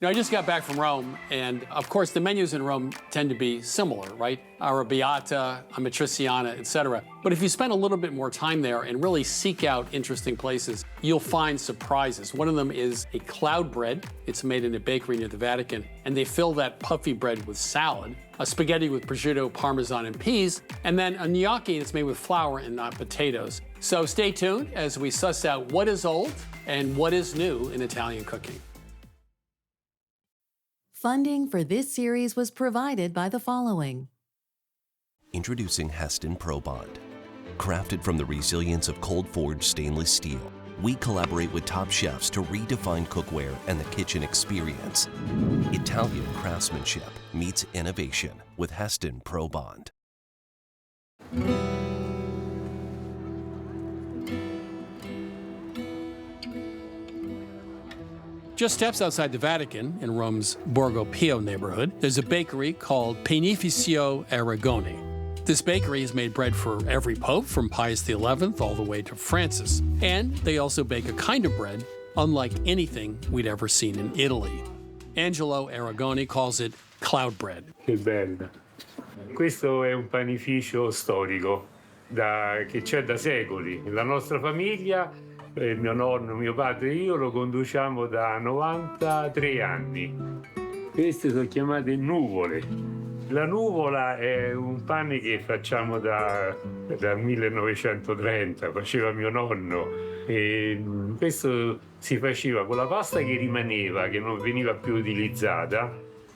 You know, I just got back from Rome, and of course the menus in Rome tend to be similar, right? Arrabbiata, amatriciana, etc. But if you spend a little bit more time there and really seek out interesting places, you'll find surprises. One of them is a cloud bread. It's made in a bakery near the Vatican, and they fill that puffy bread with salad, a spaghetti with prosciutto, Parmesan and peas, and then a gnocchi that's made with flour and not potatoes. So stay tuned as we suss out what is old and what is new in Italian cooking. Funding for this series was provided by the following. Introducing Heston Pro Bond. Crafted from the resilience of cold-forged stainless steel, we collaborate with top chefs to redefine cookware and the kitchen experience. Italian craftsmanship meets innovation with Heston Pro Bond. Just steps outside the Vatican, in Rome's Borgo Pio neighborhood, there's a bakery called Panificio Arrigoni. This bakery has made bread for every pope, from Pius XI all the way to Francis. And they also bake a kind of bread unlike anything we'd ever seen in Italy. Angelo Arrigoni calls it cloud bread. Che bella. Questo è un panificio storico che c'è da secoli. La nostra famiglia, mio nonno, mio padre e io lo conduciamo da 93 anni. Queste sono chiamate nuvole. La nuvola è un pane che facciamo dal 1930, faceva mio nonno. E questo si faceva con la pasta che rimaneva, che non veniva più utilizzata,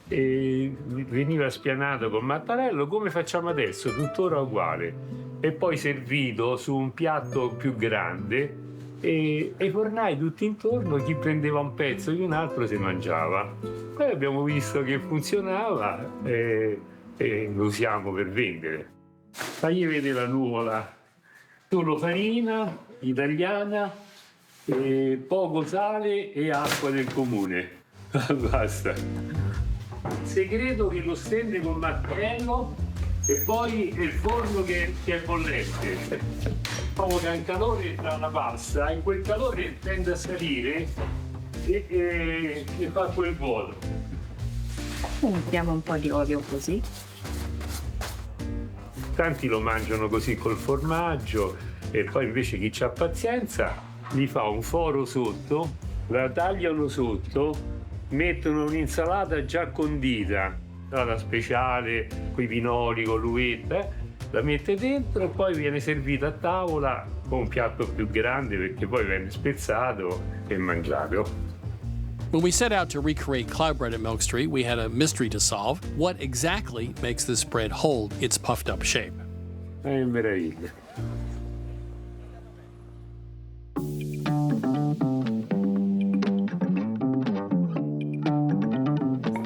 e veniva spianato con mattarello come facciamo adesso, tuttora uguale. E poi servito su un piatto più grande, e i fornai tutti intorno, chi prendeva un pezzo di un altro si mangiava. Poi abbiamo visto che funzionava e lo usiamo per vendere. Fagli vedere la nuvola, solo farina italiana, poco sale e acqua del comune. Basta. Il segreto è che lo stende con mattarello e poi è il forno che è bollente. Provoca un calore tra la pasta, in quel calore tende a salire e fa quel vuoto. Mettiamo un po' di olio così. Tanti lo mangiano così col formaggio e poi invece chi ha pazienza gli fa un foro sotto, la tagliano sotto, mettono un'insalata già condita, la speciale, con i pinoli, con l'uvetta, la mette dentro e poi viene servita a tavola con un piatto più grande perché poi viene spezzato e mangiato. When we set out to recreate cloud bread at Milk Street, we had a mystery to solve. What exactly makes this bread hold its puffed up shape? È meraviglia.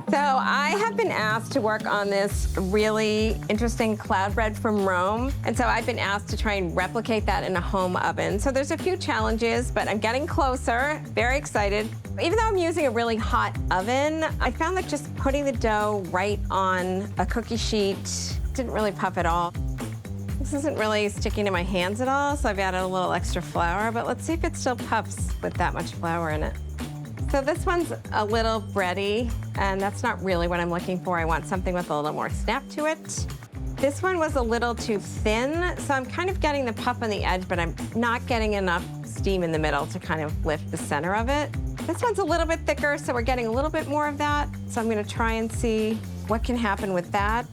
So I have been asked to work on this really interesting cloud bread from Rome. And so I've been asked to try and replicate that in a home oven. So there's a few challenges, but I'm getting closer, very excited. Even though I'm using a really hot oven, I found that just putting the dough right on a cookie sheet didn't really puff at all. This isn't really sticking to my hands at all, so I've added a little extra flour, but let's see if it still puffs with that much flour in it. So this one's a little bready, and that's not really what I'm looking for. I want something with a little more snap to it. This one was a little too thin, so I'm kind of getting the puff on the edge, but I'm not getting enough steam in the middle to kind of lift the center of it. This one's a little bit thicker, so we're getting a little bit more of that. So I'm gonna try and see what can happen with that.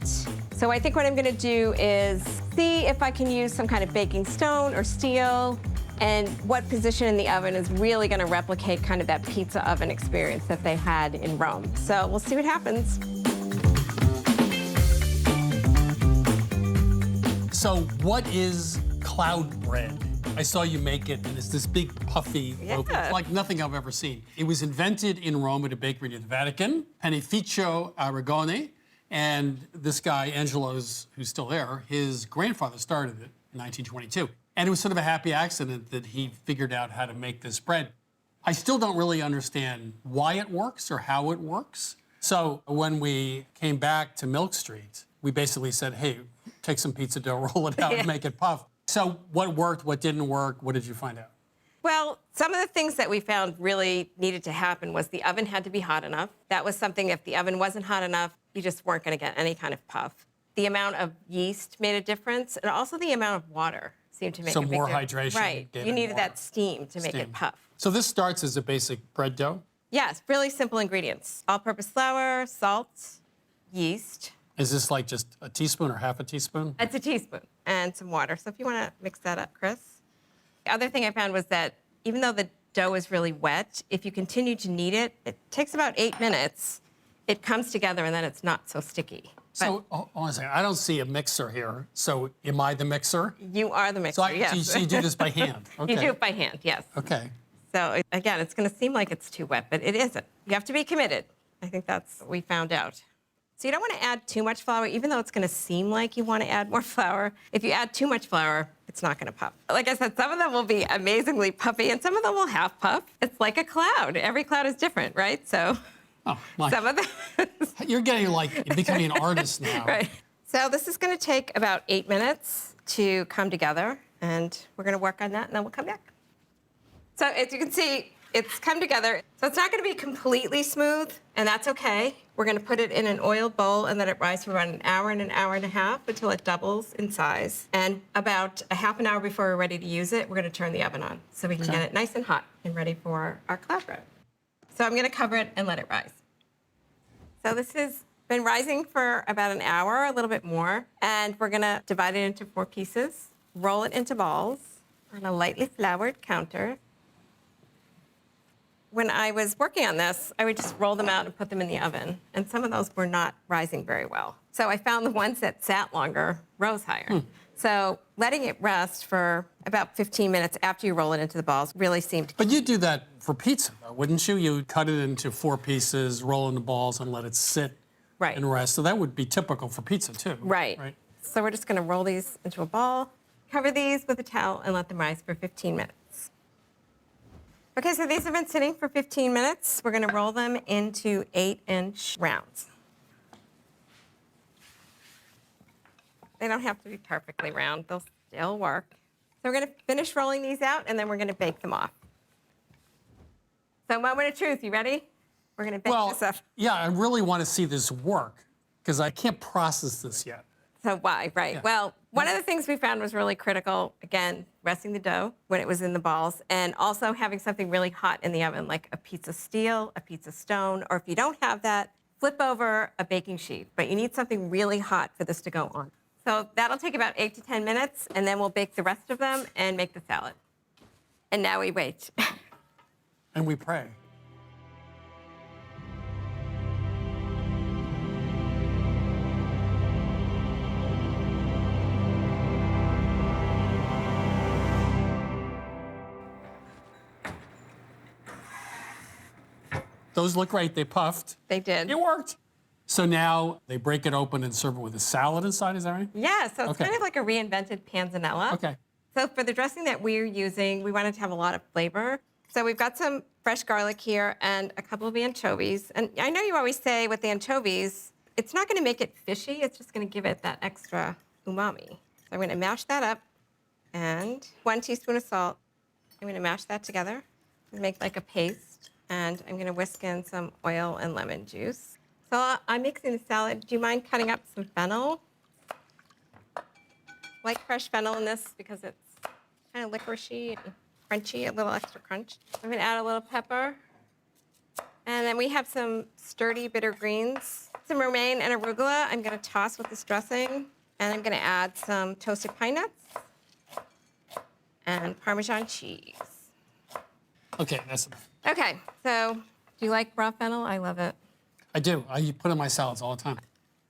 So I think what I'm gonna do is see if I can use some kind of baking stone or steel, and what position in the oven is really gonna replicate kind of that pizza oven experience that they had in Rome. So we'll see what happens. So what is cloud bread? I saw you make it, and it's this big puffy loaf. It's like nothing I've ever seen. It was invented in Rome at a bakery near the Vatican, Panificio Arrigoni, and this guy, Angelo's, who's still there, his grandfather started it in 1922. And it was sort of a happy accident that he figured out how to make this bread. I still don't really understand why it works or how it works. So when we came back to Milk Street, we basically said, hey, take some pizza dough, roll it out, and make it puff. So what worked, what didn't work, what did you find out? Well, some of the things that we found really needed to happen was the oven had to be hot enough. That was something, if the oven wasn't hot enough, you just weren't going to get any kind of puff. The amount of yeast made a difference, and also the amount of water seemed to make a big more difference. hydration Right. gave You it needed more that steam to make it puff. So this starts as a basic bread dough? Yes, really simple ingredients. All-purpose flour, salt, yeast. Is this like just a teaspoon or half a teaspoon? It's a teaspoon and some water. So if you want to mix that up, Chris. The other thing I found was that even though the dough is really wet, if you continue to knead it, it takes about 8 minutes. It comes together and then it's not so sticky. So, hold on a second. I don't see a mixer here. So, am I the mixer? You are the mixer, yes. So you do this by hand? Okay. You do it by hand, yes. Okay. So again, it's going to seem like it's too wet, but it isn't. You have to be committed. I think that's what we found out. So you don't want to add too much flour, even though it's going to seem like you want to add more flour. If you add too much flour, it's not going to puff. Like I said, some of them will be amazingly puffy, and some of them will half puff. It's like a cloud. Every cloud is different, right? So some of them... You're getting like, you're becoming an artist now. Right. So this is going to take about 8 minutes to come together, and we're going to work on that, and then we'll come back. So as you can see, it's come together. So it's not going to be completely smooth, and that's okay. We're going to put it in an oiled bowl and let it rise for about an hour and a half until it doubles in size. And about a half an hour before we're ready to use it, we're going to turn the oven on so we can get it nice and hot and ready for our cloud bread. So I'm going to cover it and let it rise. So this has been rising for about an hour, a little bit more, and we're going to divide it into 4 pieces, roll it into balls on a lightly floured counter. When I was working on this, I would just roll them out and put them in the oven, and some of those were not rising very well. So I found the ones that sat longer rose higher. So letting it rest for about 15 minutes after you roll it into the balls really seemed... But you do that for pizza, though, wouldn't you? You would cut it into 4 pieces, roll in the balls, and let it sit and rest. So that would be typical for pizza, too. Right. So we're just going to roll these into a ball, cover these with a towel, and let them rise for 15 minutes. Okay, so these have been sitting for 15 minutes. We're going to roll them into 8-inch rounds. They don't have to be perfectly round. They'll still work. So we're going to finish rolling these out, and then we're going to bake them off. So moment of truth, you ready? We're going to bake this up. Yeah, I really want to see this work because I can't process this yet. So why, right? Yeah. Well, one of the things we found was really critical, again, resting the dough when it was in the balls, and also having something really hot in the oven, like a pizza steel, a pizza stone, or if you don't have that, flip over a baking sheet. But you need something really hot for this to go on. So that'll take about 8 to 10 minutes, and then we'll bake the rest of them and make the salad. And now we wait. And we pray. Those look great. They puffed. They did. It worked. So now they break it open and serve it with a salad inside, is that right? Yeah, so it's kind of like a reinvented panzanella. Okay. So for the dressing that we're using, we wanted to have a lot of flavor. So we've got some fresh garlic here and a couple of anchovies. And I know you always say with the anchovies, it's not going to make it fishy. It's just going to give it that extra umami. So I'm going to mash that up and 1 teaspoon of salt. I'm going to mash that together and make like a paste. And I'm going to whisk in some oil and lemon juice. So I'm mixing the salad. Do you mind cutting up some fennel? I like fresh fennel in this because it's kind of licoricey and crunchy, a little extra crunch. I'm going to add a little pepper. And then we have some sturdy bitter greens, some romaine and arugula I'm going to toss with this dressing. And I'm going to add some toasted pine nuts and Parmesan cheese. Okay, that's enough. Okay, so do you like raw fennel? I love it. I do. I put it in my salads all the time.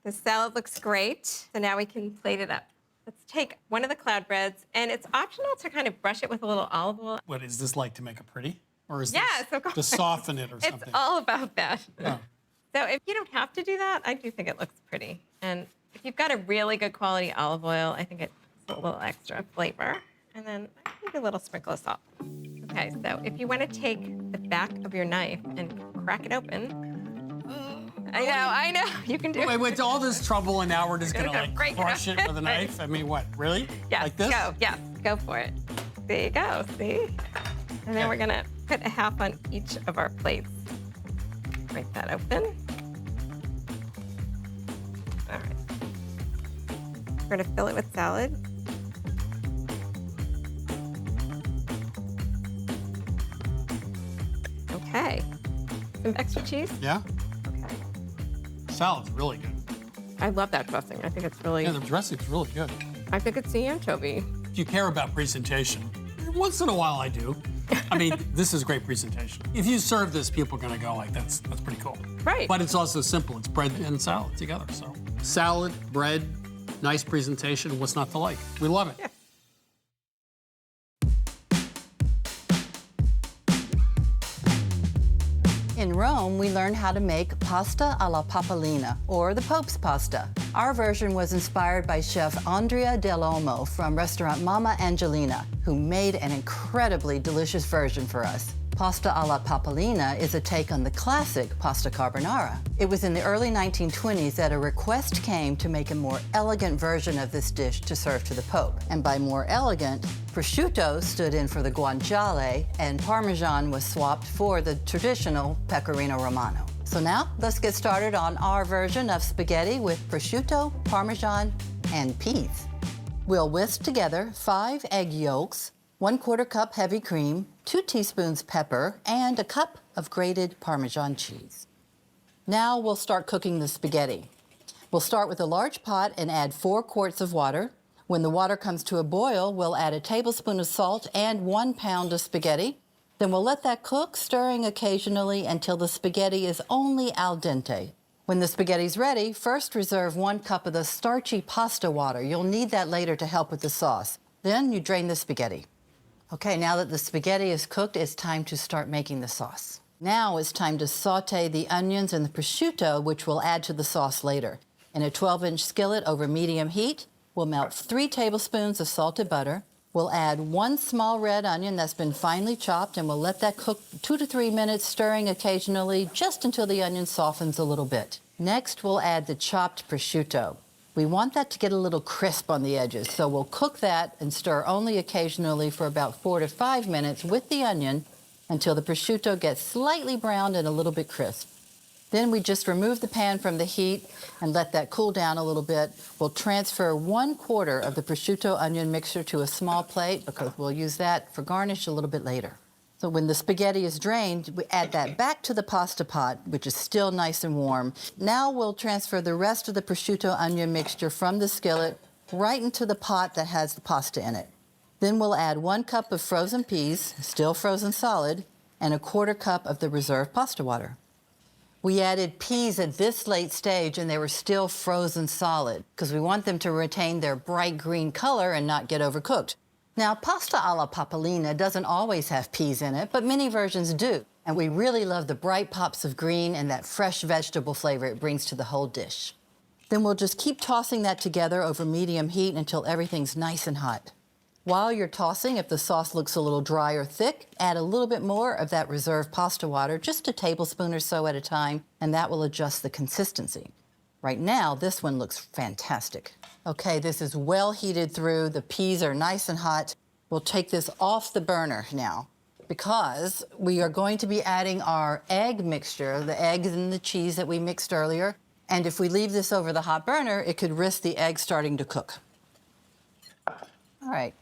The salad looks great, so now we can plate it up. Let's take one of the cloud breads, and it's optional to kind of brush it with a little olive oil. What is this like to make it pretty? Or is Yes, this of course. to soften it or something? It's all about that. Oh. So if you don't have to do that, I do think it looks pretty. And if you've got a really good quality olive oil, I think it's a little extra flavor. And then maybe a little sprinkle of salt. Okay, so if you want to take the back of your knife and crack it open. I know, you can do it. Wait, all this trouble and now we're just gonna Go like break it crush it up. with a knife? I mean, what, really? Yes, Like this? go for it. There you go, see? And then we're gonna put a half on each of our plates. Break that open. All right. We're gonna fill it with salad. Okay. Some extra cheese? Yeah? Okay. Salad's really good. I love that dressing. I think it's really, Yeah, the dressing's really good. I think it's the anchovy. If you care about presentation, once in a while I do. I mean, this is great presentation. If you serve this, people are gonna go like, that's pretty cool. Right. But it's also simple. It's bread and salad together, so. Salad, bread, nice presentation, what's not to like? We love it. Yeah. In Rome, we learned how to make pasta alla papalina, or the Pope's pasta. Our version was inspired by chef Andrea Dell'Olmo from restaurant Mama Angelina, who made an incredibly delicious version for us. Pasta alla papalina is a take on the classic pasta carbonara. It was in the early 1920s that a request came to make a more elegant version of this dish to serve to the Pope. And by more elegant, prosciutto stood in for the guanciale, and Parmesan was swapped for the traditional pecorino romano. So now, let's get started on our version of spaghetti with prosciutto, Parmesan, and peas. We'll whisk together 5 egg yolks, 1/4 cup heavy cream, 2 teaspoons pepper, and a cup of grated Parmesan cheese. Now we'll start cooking the spaghetti. We'll start with a large pot and add 4 quarts of water. When the water comes to a boil, we'll add a tablespoon of salt and 1 pound of spaghetti. Then we'll let that cook, stirring occasionally until the spaghetti is only al dente. When the spaghetti's ready, first reserve 1 cup of the starchy pasta water. You'll need that later to help with the sauce. Then you drain the spaghetti. Okay, now that the spaghetti is cooked, it's time to start making the sauce. Now it's time to saute the onions and the prosciutto, which we'll add to the sauce later. In a 12-inch skillet over medium heat, we'll melt 3 tablespoons of salted butter. We'll add 1 small red onion that's been finely chopped, and we'll let that cook 2 to 3 minutes, stirring occasionally just until the onion softens a little bit. Next, we'll add the chopped prosciutto. We want that to get a little crisp on the edges, so we'll cook that and stir only occasionally for about 4 to 5 minutes with the onion until the prosciutto gets slightly browned and a little bit crisp. Then we just remove the pan from the heat and let that cool down a little bit. We'll transfer 1/4 of the prosciutto onion mixture to a small plate because we'll use that for garnish a little bit later. So when the spaghetti is drained, we add that back to the pasta pot, which is still nice and warm. Now we'll transfer the rest of the prosciutto onion mixture from the skillet right into the pot that has the pasta in it. Then we'll add 1 cup of frozen peas, still frozen solid, and 1/4 cup of the reserved pasta water. We added peas at this late stage and they were still frozen solid because we want them to retain their bright green color and not get overcooked. Now, pasta alla papalina doesn't always have peas in it, but many versions do. And we really love the bright pops of green and that fresh vegetable flavor it brings to the whole dish. Then we'll just keep tossing that together over medium heat until everything's nice and hot. While you're tossing, if the sauce looks a little dry or thick, add a little bit more of that reserved pasta water, just a tablespoon or so at a time, and that will adjust the consistency. Right now, this one looks fantastic. Okay, this is well heated through. The peas are nice and hot. We'll take this off the burner now because we are going to be adding our egg mixture, the eggs and the cheese that we mixed earlier. And if we leave this over the hot burner, it could risk the egg starting to cook. All right,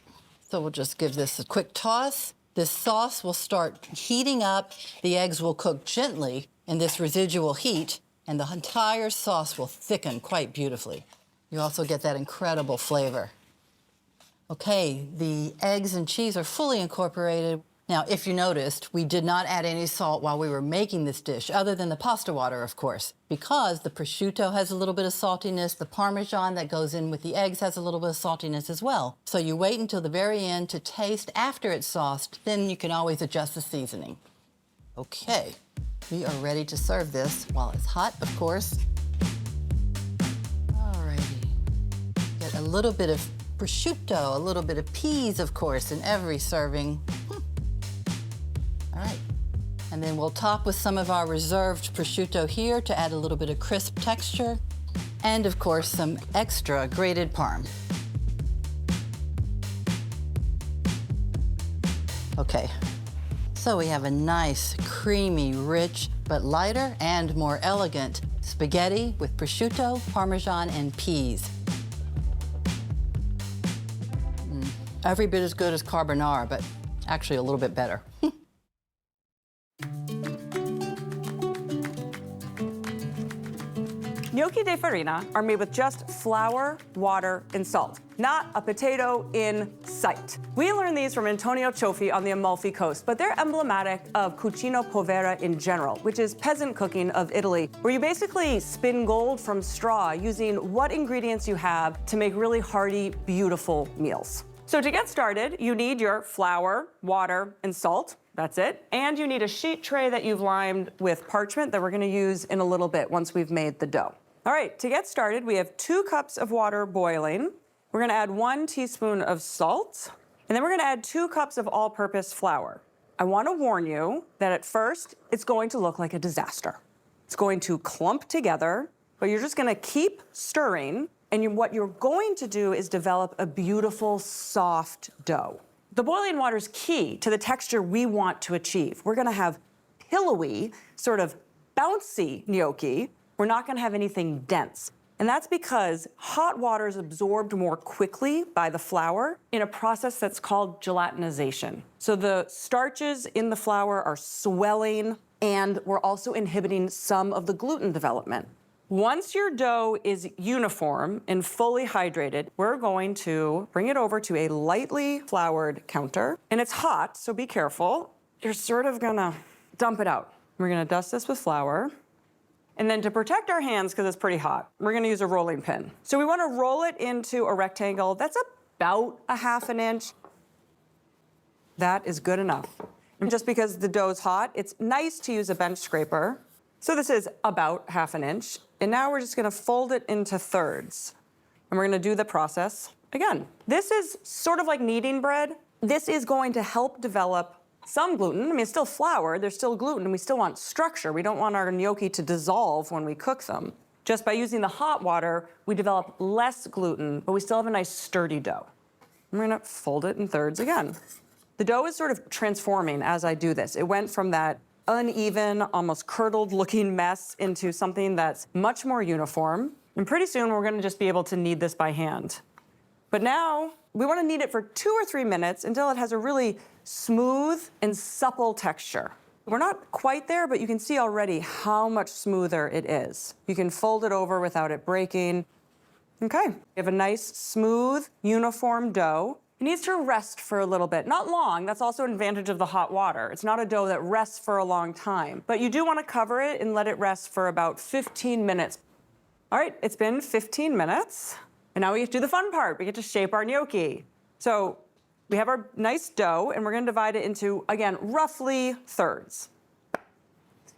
so we'll just give this a quick toss. This sauce will start heating up. The eggs will cook gently in this residual heat, and the entire sauce will thicken quite beautifully. You also get that incredible flavor. Okay, the eggs and cheese are fully incorporated. Now, if you noticed, we did not add any salt while we were making this dish, other than the pasta water, of course, because the prosciutto has a little bit of saltiness, the Parmesan that goes in with the eggs has a little bit of saltiness as well. So you wait until the very end to taste after it's sauced, then you can always adjust the seasoning. Okay, we are ready to serve this while it's hot, of course. Alrighty, get a little bit of prosciutto, a little bit of peas, of course, in every serving. All right, and then we'll top with some of our reserved prosciutto here to add a little bit of crisp texture, and of course, some extra grated parm. Okay, So we have a nice, creamy, rich, but lighter and more elegant spaghetti with prosciutto, Parmesan, and peas. Every bit as good as carbonara, but actually a little bit better. Gnocchi di Farina are made with just flour, water, and salt, not a potato in sight. We learned these from Antonio Cioffi on the Amalfi Coast, but they're emblematic of cucina povera in general, which is peasant cooking of Italy, where you basically spin gold from straw using what ingredients you have to make really hearty, beautiful meals. So to get started, you need your flour, water, and salt. That's it. And you need a sheet tray that you've lined with parchment that we're gonna use in a little bit once we've made the dough. All right, to get started, we have 2 cups of water boiling. We're gonna add 1 teaspoon of salt, and then we're gonna add 2 cups of all-purpose flour. I wanna warn you that at first, it's going to look like a disaster. It's going to clump together, but you're just gonna keep stirring, and what you're going to do is develop a beautiful, soft dough. The boiling water is key to the texture we want to achieve. We're gonna have pillowy, sort of bouncy gnocchi. We're not gonna have anything dense. And that's because hot water is absorbed more quickly by the flour in a process that's called gelatinization. So the starches in the flour are swelling, and we're also inhibiting some of the gluten development. Once your dough is uniform and fully hydrated, we're going to bring it over to a lightly floured counter. And it's hot, so be careful. You're sort of gonna dump it out. We're gonna dust this with flour. And then to protect our hands, because it's pretty hot, we're gonna use a rolling pin. So we wanna roll it into a rectangle that's about a ½ inch. That is good enough. And just because the dough's hot, it's nice to use a bench scraper. So this is about ½ inch. And now we're just gonna fold it into thirds. And we're gonna do the process again. This is sort of like kneading bread. This is going to help develop some gluten. I mean, it's still flour, there's still gluten, and we still want structure. We don't want our gnocchi to dissolve when we cook them. Just by using the hot water, we develop less gluten, but we still have a nice sturdy dough. I'm gonna fold it in thirds again. The dough is sort of transforming as I do this. It went from that uneven, almost curdled looking mess into something that's much more uniform. And pretty soon we're gonna just be able to knead this by hand. But now we wanna knead it for 2 or 3 minutes until it has a really smooth and supple texture. We're not quite there, but you can see already how much smoother it is. You can fold it over without it breaking. Okay, you have a nice, smooth, uniform dough. It needs to rest for a little bit. Not long, that's also an advantage of the hot water. It's not a dough that rests for a long time, but you do wanna cover it and let it rest for about 15 minutes. All right, it's been 15 minutes, and now we get to do the fun part. We get to shape our gnocchi. So we have our nice dough, and we're gonna divide it into, again, roughly thirds.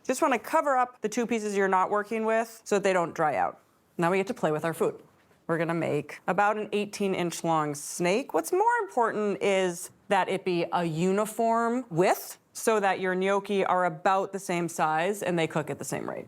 Just wanna cover up the 2 pieces you're not working with so that they don't dry out. Now we get to play with our food. We're gonna make about an 18-inch long snake. What's more important is that it be a uniform width so that your gnocchi are about the same size and they cook at the same rate.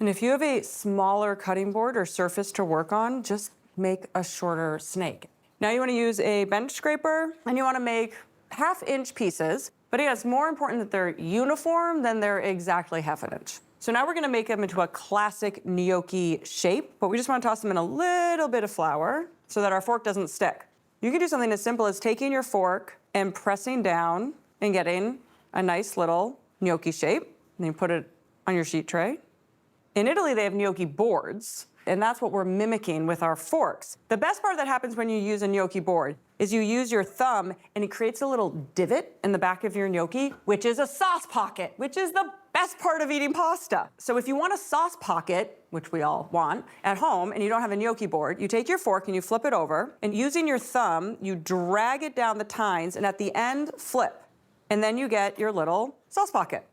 And if you have a smaller cutting board or surface to work on, just make a shorter snake. Now you wanna use a bench scraper and you wanna make ½ inch pieces, but again, it's more important that they're uniform than they're exactly ½ inch. So now we're gonna make them into a classic gnocchi shape, but we just wanna toss them in a little bit of flour so that our fork doesn't stick. You can do something as simple as taking your fork and pressing down and getting a nice little gnocchi shape. And then you put it on your sheet tray. In Italy, they have gnocchi boards, and that's what we're mimicking with our forks. The best part that happens when you use a gnocchi board is you use your thumb and it creates a little divot in the back of your gnocchi, which is a sauce pocket, which is the best part of eating pasta. So if you want a sauce pocket, which we all want, at home, and you don't have a gnocchi board, you take your fork and you flip it over, and using your thumb, you drag it down the tines, and at the end, flip. And then you get your little sauce pocket.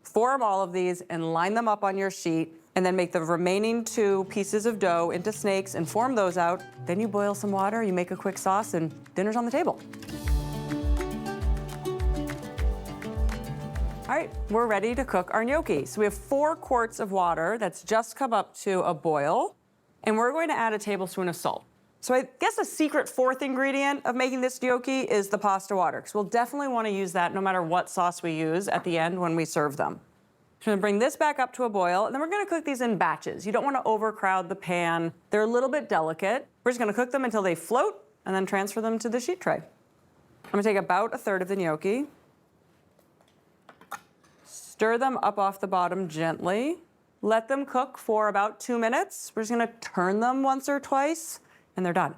Form all of these and line them up on your sheet, and then make the remaining 2 pieces of dough into snakes and form those out. Then you boil some water, you make a quick sauce, and dinner's on the table. All right, we're ready to cook our gnocchi. So we have 4 quarts of water that's just come up to a boil, and we're going to add a tablespoon of salt. So I guess a secret fourth ingredient of making this gnocchi is the pasta water, because we'll definitely want to use that no matter what sauce we use at the end when we serve them. So I'm gonna bring this back up to a boil, and then we're gonna cook these in batches. You don't wanna overcrowd the pan. They're a little bit delicate. We're just gonna cook them until they float, and then transfer them to the sheet tray. I'm gonna take about a third of the gnocchi, stir them up off the bottom gently, let them cook for about 2 minutes. We're just gonna turn them once or twice, and they're done.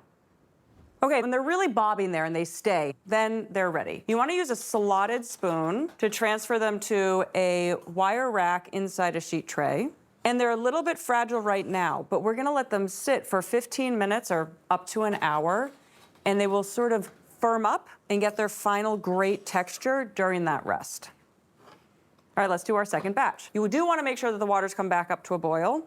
Okay, when they're really bobbing there and they stay, then they're ready. You wanna use a slotted spoon to transfer them to a wire rack inside a sheet tray. And they're a little bit fragile right now, but we're gonna let them sit for 15 minutes or up to an hour, and they will sort of firm up and get their final great texture during that rest. All right, let's do our second batch. You do wanna make sure that the water's come back up to a boil.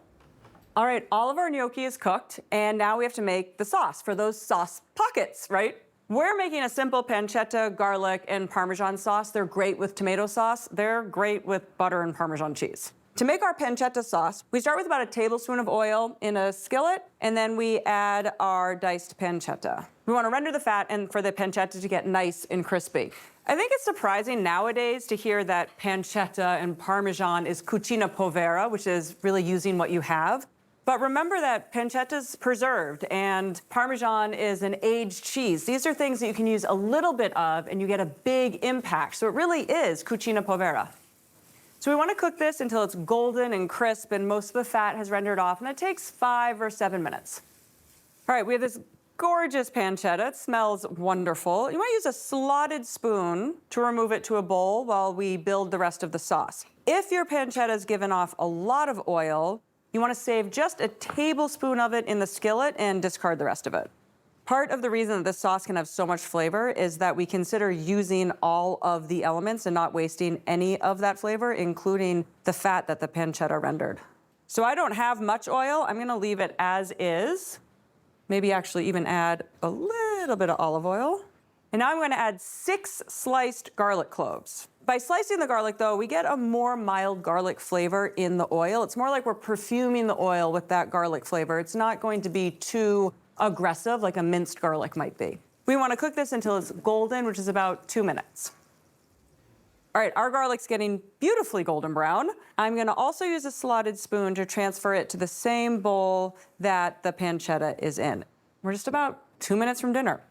All right, all of our gnocchi is cooked, and now we have to make the sauce for those sauce pockets, right? We're making a simple pancetta, garlic, and Parmesan sauce. They're great with tomato sauce. They're great with butter and Parmesan cheese. To make our pancetta sauce, we start with about a tablespoon of oil in a skillet, and then we add our diced pancetta. We want to render the fat and for the pancetta to get nice and crispy. I think it's surprising nowadays to hear that pancetta and Parmesan is cucina povera, which is really using what you have. But remember that pancetta's preserved and Parmesan is an aged cheese. These are things that you can use a little bit of and you get a big impact. So it really is cucina povera. So we want to cook this until it's golden and crisp and most of the fat has rendered off, and it takes 5 or 7 minutes. All right, we have this gorgeous pancetta. It smells wonderful. You want to use a slotted spoon to remove it to a bowl while we build the rest of the sauce. If your pancetta has given off a lot of oil, you want to save just a tablespoon of it in the skillet and discard the rest of it. Part of the reason that this sauce can have so much flavor is that we consider using all of the elements and not wasting any of that flavor, including the fat that the pancetta rendered. So I don't have much oil. I'm going to leave it as is. Maybe actually even add a little bit of olive oil. And now I'm going to add 6 sliced garlic cloves. By slicing the garlic, though, we get a more mild garlic flavor in the oil. It's more like we're perfuming the oil with that garlic flavor. It's not going to be too aggressive like a minced garlic might be. We want to cook this until it's golden, which is about 2 minutes. All right, our garlic's getting beautifully golden brown. I'm going to also use a slotted spoon to transfer it to the same bowl that the pancetta is in. We're just about 2 minutes from dinner.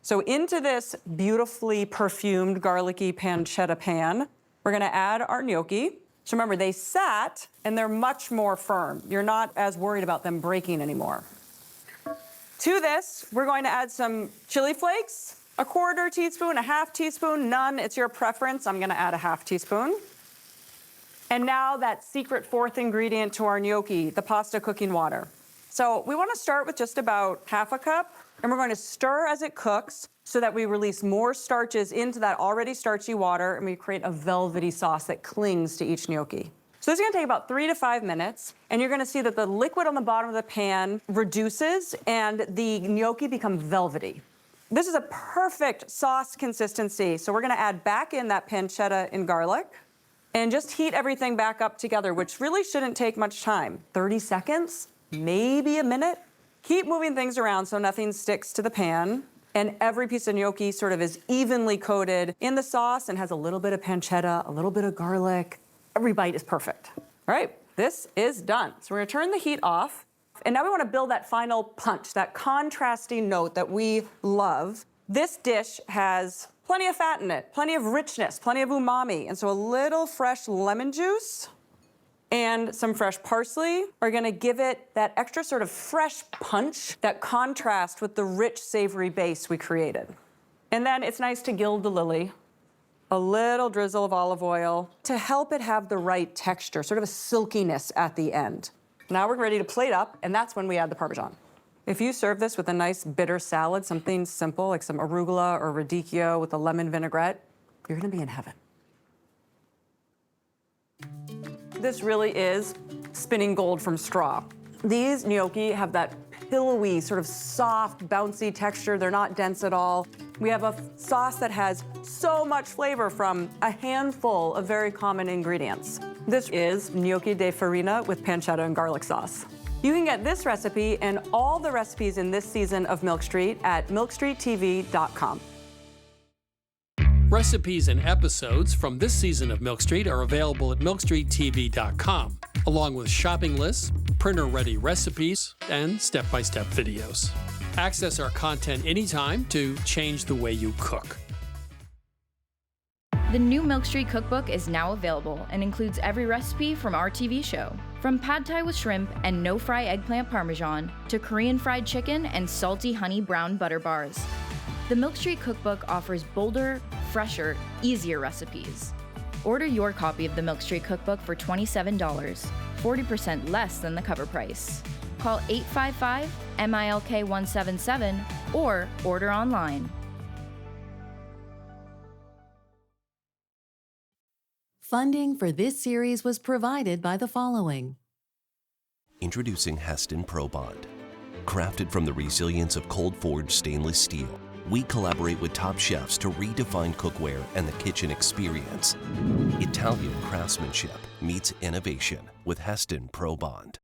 So into this beautifully perfumed garlicky pancetta pan, we're gonna add our gnocchi. So remember, they sat and they're much more firm. You're not as worried about them breaking anymore. To this, we're going to add some chili flakes, a 1/4 teaspoon, a 1/2 teaspoon, none, it's your preference. I'm gonna add a 1/2 teaspoon. And now that secret fourth ingredient to our gnocchi, the pasta cooking water. So we wanna start with just about 1/2 cup. And we're going to stir as it cooks so that we release more starches into that already starchy water and we create a velvety sauce that clings to each gnocchi. So this is going to take about 3 to 5 minutes, and you're going to see that the liquid on the bottom of the pan reduces and the gnocchi become velvety. This is a perfect sauce consistency. So we're going to add back in that pancetta and garlic and just heat everything back up together, which really shouldn't take much time. 30 seconds, maybe a minute. Keep moving things around so nothing sticks to the pan, and every piece of gnocchi sort of is evenly coated in the sauce and has a little bit of pancetta, a little bit of garlic. Every bite is perfect. All right, this is done. So we're gonna turn the heat off, and now we wanna build that final punch, that contrasting note that we love. This dish has plenty of fat in it, plenty of richness, plenty of umami, and so a little fresh lemon juice and some fresh parsley are gonna give it that extra sort of fresh punch, that contrast with the rich, savory base we created. And then it's nice to gild the lily. A little drizzle of olive oil to help it have the right texture, sort of a silkiness at the end. Now we're ready to plate up, and that's when we add the Parmesan. If you serve this with a nice bitter salad, something simple like some arugula or radicchio with a lemon vinaigrette, you're gonna be in heaven. This really is spinning gold from straw. These gnocchi have that pillowy, sort of soft, bouncy texture. They're not dense at all. We have a sauce that has so much flavor from a handful of very common ingredients. This is Gnocchi di Farina with pancetta and garlic sauce. You can get this recipe and all the recipes in this season of Milk Street at milkstreettv.com. Recipes and episodes from this season of Milk Street are available at milkstreettv.com, along with shopping lists, printer-ready recipes, and step-by-step videos. Access our content anytime to change the way you cook. The new Milk Street cookbook is now available and includes every recipe from our TV show. From pad thai with shrimp and no-fry eggplant parmesan to Korean fried chicken and salty honey brown butter bars. The Milk Street cookbook offers bolder, fresher, easier recipes. Order your copy of the Milk Street cookbook for $27, 40% less than the cover price. Call 855-MILK-177 or order online. Funding for this series was provided by the following. Introducing Heston Pro Bond. Crafted from the resilience of cold-forged stainless steel, we collaborate with top chefs to redefine cookware and the kitchen experience. Italian craftsmanship meets innovation with Heston Pro Bond.